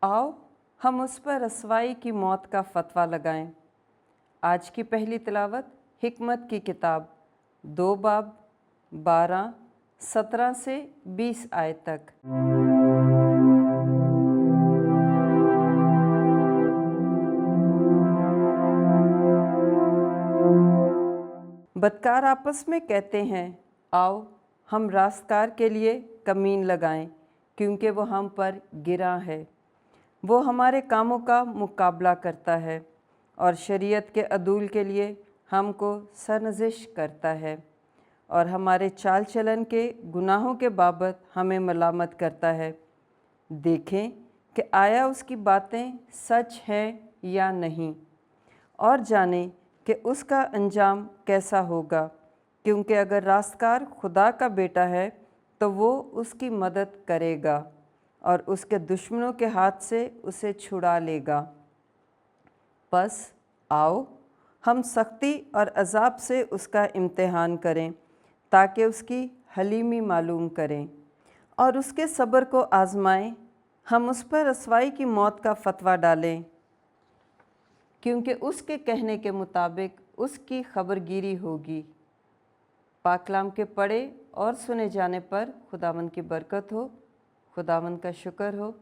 आओ हम उस पर रसवाई की मौत का फतवा लगाएं। आज की पहली तिलावत हिकमत की किताब 2 बाब 12 17 से 20 आयत तक। बदकार आपस में कहते हैं, आओ हम रास्तकार के लिए कमीन लगाएं, क्योंकि वो हम पर गिरा है। वो हमारे कामों का मुकाबला करता है और शरीयत के अदूल के लिए हमको सरनजिश करता है और हमारे चाल चलन के गुनाहों के बाबत हमें मलामत करता है। देखें कि आया उसकी बातें सच हैं या नहीं, और जानें कि उसका अंजाम कैसा होगा, क्योंकि अगर रास्तकार खुदा का बेटा है तो वो उसकी मदद करेगा और उसके दुश्मनों के हाथ से उसे छुड़ा लेगा। बस आओ हम सख्ती और अजाब से उसका इम्तिहान करें, ताकि उसकी हलीमी मालूम करें और उसके सब्र को आजमाएं। हम उस पर रसवाई की मौत का फतवा डालें, क्योंकि उसके कहने के मुताबिक उसकी खबरगिरी होगी। पाकलाम के पढ़े और सुने जाने पर खुदावंद की बरकत हो, खुदावंद का शुक्र हो।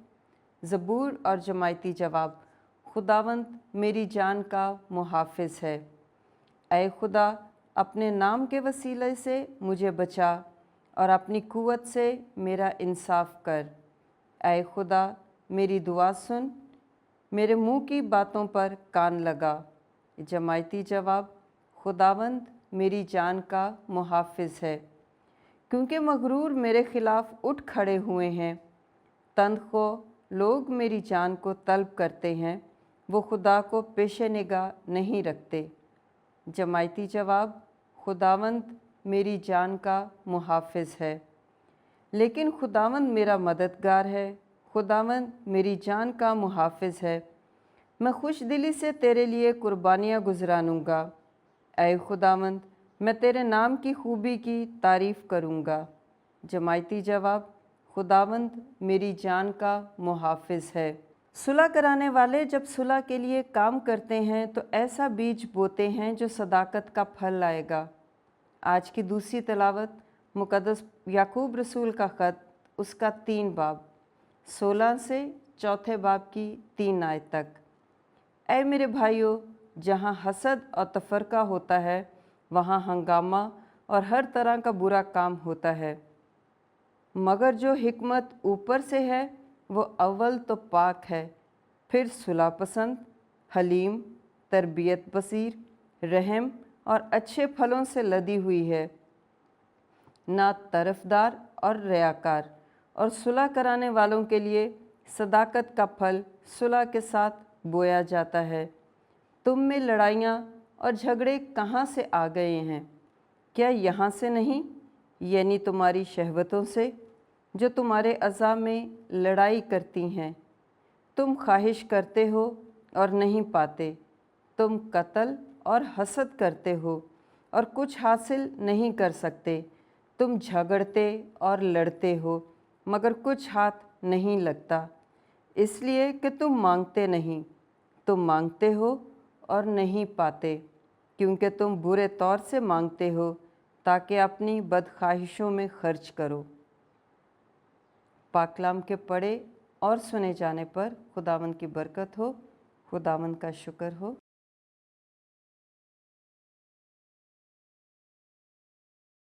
ज़बूर और जमायती जवाब। खुदावंद मेरी जान का मुहाफ़िज़ है। ऐ खुदा, अपने नाम के वसीले से मुझे बचा और अपनी कुव्वत से मेरा इंसाफ कर। ऐ खुदा, मेरी दुआ सुन, मेरे मुंह की बातों पर कान लगा। जमायती जवाब। खुदावंद मेरी जान का मुहाफ़िज़ है, क्योंकि मगरूर मेरे ख़िलाफ़ उठ खड़े हुए हैं। तनख़ो लोग मेरी जान को तलब करते हैं, वो खुदा को पेशे निगाह नहीं रखते। जमायती जवाब। खुदावंद मेरी जान का मुहाफ़िज़ है, लेकिन खुदावंद मेरा मददगार है। खुदावंद मेरी जान का मुहाफ़िज़ है, मैं खुश दिली से तेरे लिए कुर्बानियाँ गुज़रानूँगा। ऐ खुदावंद, मैं तेरे नाम की खूबी की तारीफ़ करूँगा। जमायती जवाब। खुदावंद मेरी जान का मुहाफ़िज़ है। सुलह कराने वाले जब सुलह के लिए काम करते हैं तो ऐसा बीज बोते हैं जो सदाकत का फल लाएगा। आज की दूसरी तिलावत मुक़द्दस याकूब रसूल का ख़त, उसका 3 बाब 16 से 4 बाब की 3 आयत तक। ऐ मेरे भाइयों, जहाँ हसद और तफ़रक़ा होता है वहाँ हंगामा और हर तरह का बुरा काम होता है, मगर जो हिकमत ऊपर से है वो अव्वल तो पाक है, फिर सुलह पसंद, हलीम, तरबियत पसीर, रहम और अच्छे फलों से लदी हुई है, ना तरफदार और रयाकार, और सुलह कराने वालों के लिए सदाकत का फल सुलह के साथ बोया जाता है। तुम में लड़ाइयाँ और झगड़े कहाँ से आ गए हैं? क्या यहाँ से नहीं, यानी तुम्हारी शहवतों से, जो तुम्हारे अज़ा में लड़ाई करती हैं? तुम ख्वाहिश करते हो और नहीं पाते, तुम कत्ल और हसद करते हो और कुछ हासिल नहीं कर सकते। तुम झगड़ते और लड़ते हो, मगर कुछ हाथ नहीं लगता, इसलिए कि तुम मांगते नहीं। तुम मांगते हो और नहीं पाते, क्योंकि तुम बुरे तौर से मांगते हो, ताकि अपनी बदख्वाहिशों में खर्च करो। पाकलाम के पढ़े और सुने जाने पर खुदावंद की बरकत हो, खुदावंद का शुक्र हो।